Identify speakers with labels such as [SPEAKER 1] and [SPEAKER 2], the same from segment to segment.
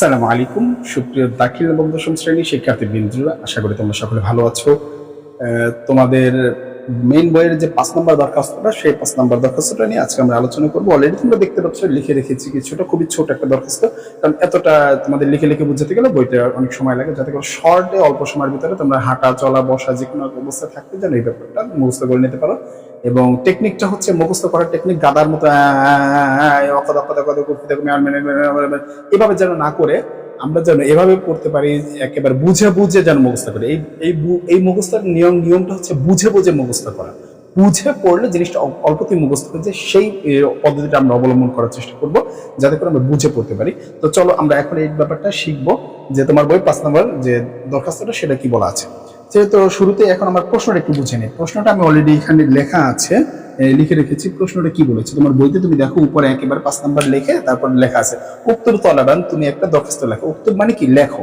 [SPEAKER 1] আসসালামু আলাইকুম সুপ্রিয় দাখিল এবং দশম শ্রেণী শিক্ষার্থীবৃন্দরা, আশা করি তোমরা সকলে ভালো আছো। তোমাদের মেইন বইয়ের যে 5 নম্বর দরখাস্তটা, সেই 5 নম্বর দরখাস্তটা নিয়ে আজকে আমরা আলোচনা করবো। অলরেডি তোমরা দেখতে পাচ্ছ লিখে রেখেছি কিছুটা, খুবই ছোট একটা দরখাস্ত, কারণ এতটা তোমাদের লিখে লিখে বুঝতে গেলে বইটা অনেক সময় লাগে, যাতে করে শর্টে অল্প সময়ের ভিতরে তোমরা হাঁটা চলা বসা যে কোনো অবস্থায় থাকতে যেন এই ব্যাপারটা মুখস্থ করে নিতে পারো। এবং টেকনিকটা হচ্ছে মুখস্থ করার টেকনিক গাদার মতো এভাবে যেন না করে আমরা যেন এভাবে পড়তে পারি, একেবারে বুঝে বুঝে যেন মুখস্থ করি। এই মুখস্থের নিয়মটা হচ্ছে বুঝে বুঝে মুখস্থ করা। বুঝে পড়লে জিনিসটা অল্পতেই মুখস্থ হয়ে যায়, সেই পদ্ধতিটা আমরা অবলম্বন করার চেষ্টা করব, যাতে করে আমরা বুঝে পড়তে পারি। তো চলো আমরা এখন এই ব্যাপারটা শিখবো, যে তোমার বই 5 নম্বর যে দরখাস্তটা সেটা কি বলা আছে। তো শুরুতে এখন আমার প্রশ্নটা একটু বুঝে নিই। প্রশ্নটা আমি অলরেডি এখানে লেখা আছে, লিখে রেখেছি। প্রশ্নটা কি বলেছে তোমার বইতে, তুমি দেখো উপরে একেবারে 5 নাম্বার লিখে তারপর লেখা আছে উক্তর তলাবান, তুমি একটা দরখাস্ত লেখো। উক্তর মানে কি, লেখো।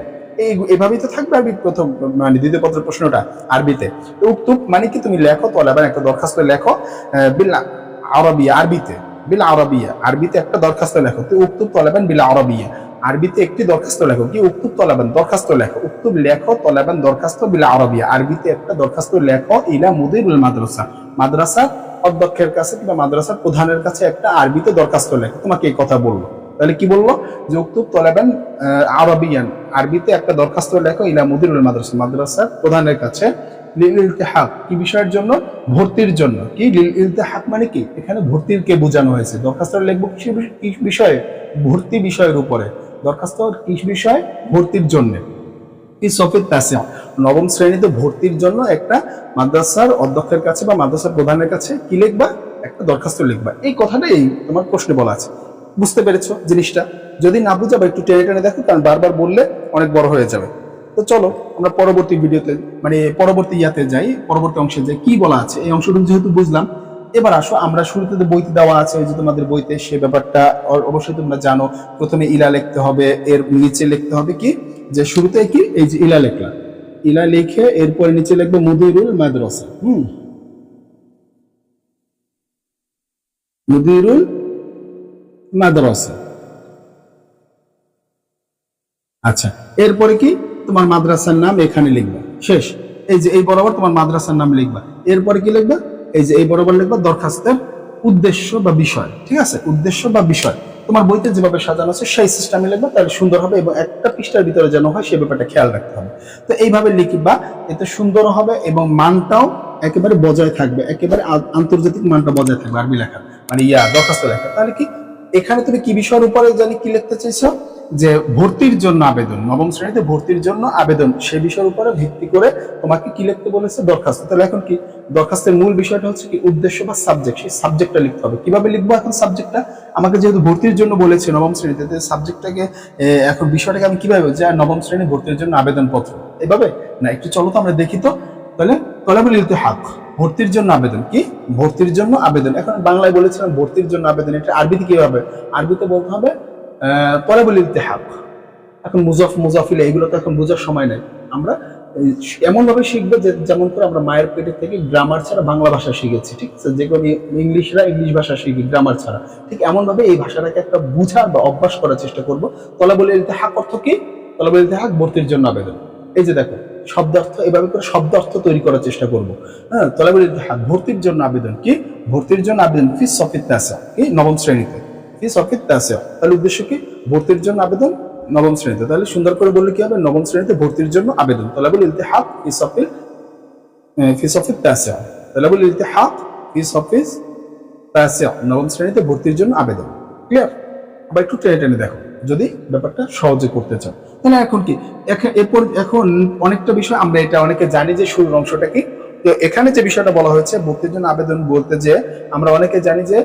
[SPEAKER 1] এইভাবেই তো থাকবে আরবি প্রথম মানে দ্বিতীয় পত্রের প্রশ্নটা আরবিতে। তো উক্তব মানে কি, তুমি লেখো, তলাবান একটা দরখাস্ত লেখো, বিল আরবিয়া, আরবিতে, বিল আরবিয়া, আরবিতে একটা দরখাস্ত লেখো। তো উক্তব তলাবান বিল আরবিয়া, আরবিতে একটি দরখাস্ত লেখো। কি, উক্তুব তলাবান দরখাস্ত লেখো, উক্তুব লেখো, তলাবান দরখাস্ত, বিল আরবিয়া আরবিতে একটা দরখাস্ত লেখো, ইলা মুদিরুল মাদ্রাসা, মাদ্রাসা অধ্যক্ষের কাছে কিংবা মাদ্রাসার প্রধানের কাছে একটা আরবিতে দরখাস্ত লেখো। তোমাকে এই কথা বললো, তাহলে কি বললো, যে উক্তুব তলাবান আরবিয়ান, আরবিতে একটা দরখাস্ত লেখো, ইলা মুদিরুল মাদ্রাসা, মাদ্রাসার প্রধানের কাছে, লিল ইলতিহাক, কি বিষয়ের জন্য, ভর্তির জন্য। কি লিল ইলতিহাক মানে কি, এখানে ভর্তির কে বোঝানো হয়েছে। দরখাস্ত লিখবো কি বিষয়ে, ভর্তি বিষয়ের উপরে। দরখাস্ত কি বিষয়, ভর্তির জন্য। নবম শ্রেণীতে ভর্তির জন্য একটা মাদ্রাসার অধ্যক্ষের কাছে বা মাদ্রাসার প্রধানের কাছে কি লিখবা, একটা দরখাস্ত লিখবা। এই কথাটাই তোমার প্রশ্নে বলা আছে। বুঝতে পেরেছো জিনিসটা? যদি না বুঝাবে একটু টেনে টেনে দেখো, কারণ বারবার বললে অনেক বড় হয়ে যাবে। তো চলো আমরা পরবর্তী ভিডিওতে মানে পরবর্তী ইয়াতে যাই, পরবর্তী অংশে যাই। কি বলা আছে এই অংশটুকু যেহেতু বুঝলাম, এবার আসো আমরা শুরুতে বইতে দেওয়া আছে, ওই যে তোমাদের বইতে, সে ব্যাপারটা অবশ্যই তোমরা জানো। প্রথমে ইলা লিখতে হবে, এর নিচে লিখতে হবে কি, যে শুরুতে কি, এই যে ইলা লিখলাম, ইলা লিখে এরপরে নিচে লিখবো মুদিরুল মাদ্রাসা। মুদিরুল মাদ্রাসা। আচ্ছা, এরপরে কি, তোমার মাদ্রাসার নাম এখানে লিখবা, শেষ। এই যে এই বরাবর তোমার মাদ্রাসার নাম লিখবা। এরপরে কি লিখবা, এই যে এই বরাবর লিখবা দরখাস্তের উদ্দেশ্য বা বিষয়। ঠিক আছে, উদ্দেশ্য বা বিষয় তোমার বইতে যেভাবে সাজানো আছে সেই সিস্টেমে লিখবা, তাহলে সুন্দর হবে। এবং একটা পৃষ্ঠার ভিতরে যেন হয় সে ব্যাপারটা খেয়াল রাখতে হবে। তো এইভাবে লিখবা, এতে সুন্দর হবে এবং মানটাও একেবারে বজায় থাকবে, একেবারে আন্তর্জাতিক মানটা বজায় থাকবে আরবি লেখা, মানে দরখাস্ত লেখা। তাহলে কি, এখানে তুমি কি বিষয়ের উপরে জানি কি লিখতে চাইছো, যে ভর্তির জন্য আবেদন, নবম শ্রেণীতে ভর্তির জন্য আবেদন, সে বিষয়ের উপরে ভিত্তি করে তোমাকে কি লিখতে বলেছে, দরখাস্ত। তাহলে এখন কি, দরখাস্তের মূল বিষয়টা হচ্ছে কি, উদ্দেশ্য বা সাবজেক্ট। সেই সাবজেক্টটা লিখতে হবে। কিভাবে লিখবো এখন সাবজেক্টটা, আমাকে যেহেতু ভর্তির জন্য বলেছে নবম শ্রেণীতে, সাবজেক্টটাকে এখন বিষয়টাকে আমি কিভাবে, যে নবম শ্রেণী ভর্তির জন্য আবেদনপত্র, এইভাবে না, একটু চলো তো আমরা দেখি। তো তাহলে তলাবুল ইলতিহাক, ভর্তির জন্য আবেদন। কি, ভর্তির জন্য আবেদন। এখন বাংলায় বলেছিলাম ভর্তির জন্য আবেদন, এটা আরবিতে কি হবে, আরবিতে বলতে হবে তলাবুল ইলতিহাক। এখন মুজাফিলা এগুলো তো এখন বোঝার সময় নেই। আমরা এমন ভাবে শিখবো যে, যেমন করে আমরা মায়ের পেটের থেকে গ্রামার ছাড়া বাংলা ভাষা শিখেছি, ঠিক আছে, যে কোনো ইংলিশরা ইংলিশ ভাষা শিখি গ্রামার ছাড়া, ঠিক এমন ভাবে এই ভাষাটাকে একটা বুঝার বা অভ্যাস করার চেষ্টা করবো। তলাবুল ইলতিহাক অর্থ কি, তলাবুল ইলতিহাক ভর্তির জন্য আবেদন। এই যে দেখো শব্দার্থ, এভাবে করে শব্দার্থ তৈরি করার চেষ্টা করবো। হ্যাঁ, তলাবুল ইলতিহাক ভর্তির জন্য আবেদন। কি, ভর্তির জন্য আবেদন, ফি সফিত তাসা, কি নবম শ্রেণীতে, ফি সফিত তাসা। তাহলে উদ্দেশ্য কি, ভর্তির জন্য আবেদন নবম শ্রেণীতে। তাহলে সুন্দর করে বললে কি হবে, নবম শ্রেণীতে ভর্তির জন্য আবেদন, তলাবুল ইলতিহাক ফি সফিত তাসা, তলাবুল ইলতিহাক ফি সফিত তাসা, নবম শ্রেণীতে ভর্তির জন্য আবেদন। ক্লিয়ার? আবার একটু টেনে টেনে দেখো যদি ব্যাপারটা সহজে করতে চাও। তাহলে এখন কি, এরপর এখন অনেকটা বিষয় আমরা এটা অনেকে জানি যে শুরুর অংশটা কি। তো এখানে যে বিষয়টা বলা হয়েছে ভর্তির জন্য আবেদন বলতে, যে আমরা অনেকে জানি যে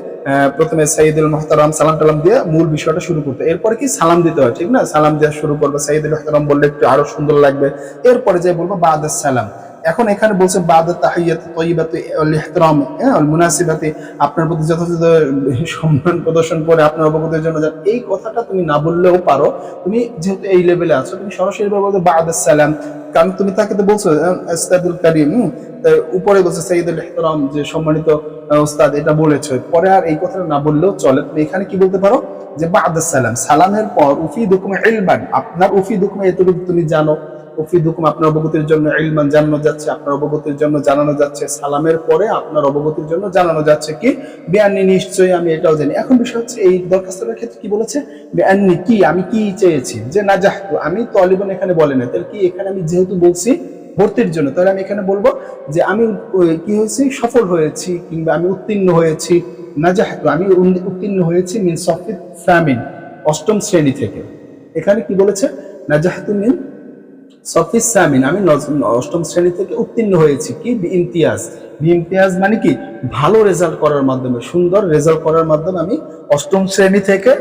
[SPEAKER 1] প্রথমে সাইয়্যিদুল মুহতারাম সালাম টালাম দিয়ে মূল বিষয়টা শুরু করতে, এরপরে কি সালাম দিতে হয়, ঠিক না, সালাম দেওয়া শুরু করবে, সাইয়্যিদুল মুহতারাম বললে একটু আরো সুন্দর লাগবে। এরপরে যে বলবো বাদাস সালাম। এখন এখানে বলছে বাদ তাহিয়াত তয়্যিবাতি ওয়াল ইহতিরাম, ওয়াল মুনাসিবাতি, আপনার প্রতি যথাযথ সম্মান প্রদর্শন করে আপনার অবগতির জন্য। এই কথাটা তুমি না বললেও পারো, তুমি যেহেতু এই লেভেলে আছো, তুমি সরাসরি বলবে বাদাস সালাম, কারণ তুমি তাকে তো বলছো উস্তাদুল কারীম, উপরে বলছে সাইয়্যিদুল ইহতিরাম, যে সম্মানিত উস্তাদ, এটা বলেছো। পরে আর এই কথাটা না বললেও চলে, তুমি এখানে কি বলতে পারো, যে বা'দাস সালাম, সালামের পর উফিদুকুম ইলমান, আপনার উফিদুকুম এতটুকু তুমি জানো, উফিদুকুম আপনার অবগতির জন্য, ইলমান জানানো যাচ্ছে, আপনার অবগতির জন্য জানানো যাচ্ছে, সালামের পরে আপনার অবগতির জন্য জানানো যাচ্ছে কি বিআন্নি, নিশ্চয়ই আমি এটাও জানি। এখন বিষয় হচ্ছে এই দরখাস্তের ক্ষেত্রে কি বলেছে, বিআন্নি কি, আমি কি চেয়েছি, যে নাজাহতু, আমি তালিবান এখানে বলে না, তাহলে কি এখানে আমি যেহেতু বলছি ভর্তির জন্য, তাহলে আমি এখানে বলবো যে আমি কি হয়েছি, সফল হয়েছি, কিংবা আমি উত্তীর্ণ হয়েছি। নাজাহতু, আমি উত্তীর্ণ হয়েছি মিন সফিত সামিন, অষ্টম শ্রেণী থেকে। এখানে কি বলেছে, নাজাহতু মিন সফিস সামিন, আমি অষ্টম শ্রেণী থেকে উত্তীর্ণ হয়েছি কি ইমতিয়াজ, ইমতিয়াজ মানে কি ভালো রেজাল্ট করার মাধ্যমে, সুন্দর রেজাল্ট করার মাধ্যমে আমি অষ্টম শ্রেণী থেকে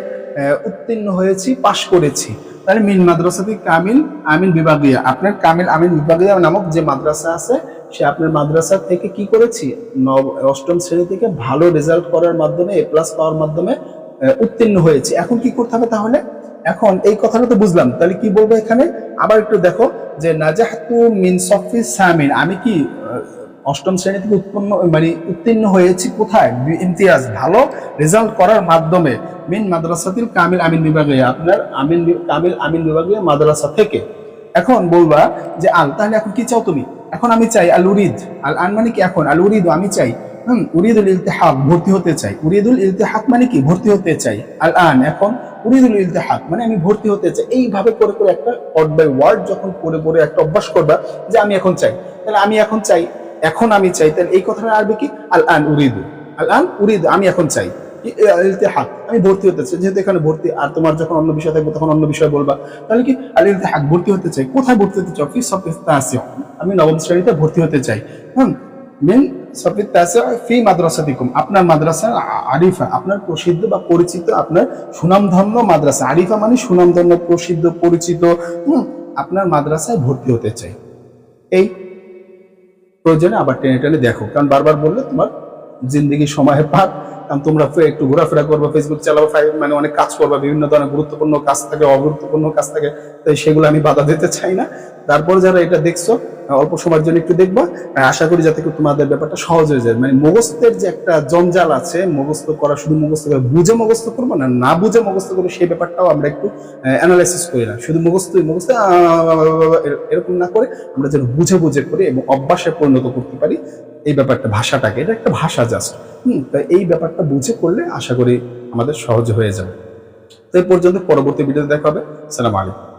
[SPEAKER 1] উত্তীর্ণ হয়েছি, পাশ করেছি। তাহলে মিন মাদ্রাসাতি কামিল আমিন বিভাগীয়, আপনার কামিল আমিন বিভাগীয় নামক যে মাদ্রাসা আছে, সে আপনার মাদ্রাসা থেকে কি করেছি, অষ্টম শ্রেণী থেকে ভালো রেজাল্ট করার মাধ্যমে, এ প্লাস পাওয়ার মাধ্যমে উত্তীর্ণ হয়েছে। এখন কি করতে হবে তাহলে, এখন এই কথাটা তো বুঝলাম, তাহলে কি বলবো এখানে, আবার একটু দেখো যে নাজাহতু মিন সফি সামিন, আমি কি অষ্টম শ্রেণী থেকে উত্তীর্ণ হয়েছি কোথায়, ইমতিয়াজ ভালো রেজাল্ট করার মাধ্যমে, মিন মাদ্রাসাতিল কামিল আমিন বিভাগে, আপনার কামিল আমিন বিভাগীয় মাদ্রাসা থেকে। এখন বলবা যে আল, তাহলে এখন কি চাও তুমি, এখন আমি চাই আল উরিদ, আল আন মানে কি এখন, আল উরিদ আমি চাই, উরিদুল ইলতিহাক ভর্তি হতে চাই, উরিদুল ইলতিহাক মানে কি ভর্তি হতে চাই, আল আন এখন, উরিদুল ইলতিহাক মানে আমি ভর্তি হতে চাই। এইভাবে করে করে একটা ওয়ার্ড বাই ওয়ার্ড যখন পড়ে পড়ে একটা অভ্যাস করবা যে আমি এখন চাই, তাহলে আমি এখন চাই, এখন আমি চাই, তাহলে এই কথাটা আসবে কি আল আন উরিদু, আল আন উরিদু আমি এখন চাই, ইলতিহাক আমি ভর্তি হতে চাই, যেহেতু এখানে ভর্তি, আর তোমার যখন অন্য বিষয় থাকবে তখন অন্য বিষয় বলবা, তাহলে কি আল ইলতিহাক ভর্তি হতে চাই, কোথায় ভর্তি হতে চাও, ফি সফিত তাসিউ, আমি নবম শ্রেণীতে ভর্তি হতে চাই, মিন সফিত তাসিউ ফি মাদ্রাসাতিকুম, আপনার মাদ্রাসা আরিফা, আপনার প্রসিদ্ধ বা পরিচিত, আপনার সুনামধন্য মাদ্রাসা, আরিফা মানে সুনামধন্য, প্রসিদ্ধ, পরিচিত, আপনার মাদ্রাসায় ভর্তি হতে চাই। এই প্রয়োজনে আবার টেনে টেনে দেখো, কারণ বারবার বললে তোমার জিন্দিগি সময় পার, কারণ তোমরা একটু ঘোরাফেরা করবা, ফেসবুক চালাবো, মানে অনেক কাজ করবা, বিভিন্ন ধরনের গুরুত্বপূর্ণ কাজ থাকে, অগুরুত্বপূর্ণ কাজ থাকে, তাই সেগুলো আমি বাধা দিতে চাই না। তারপর যারা এটা দেখছো অল্প সময়ের জন্য একটু দেখবা, আশা করি যাতে তোমাদের ব্যাপারটা সহজ হয়ে যায়। মানে মুখস্থের যে একটা জঞ্জাল আছে, মুখস্থ করা, শুধু মুখস্থ করে বুঝে মুখস্থ করবো না, না বুঝে মুখস্থ করবো, সেই ব্যাপারটাও আমরা একটু অ্যানালাইসিস করি না, শুধু মুখস্থ এরকম না করে আমরা যেন বুঝে বুঝে করি এবং অভ্যাসে পরিণত করতে পারি এই ব্যাপারটা, ভাষাটাকে, এটা একটা ভাষা জাস্ট, তাই এই ব্যাপারটা বুঝে করলে আশা করি আমাদের সহজ হয়ে যাবে। তো এই পর্যন্ত, পরবর্তী ভিডিওতে দেখা হবে। আসসালামু আলাইকুম।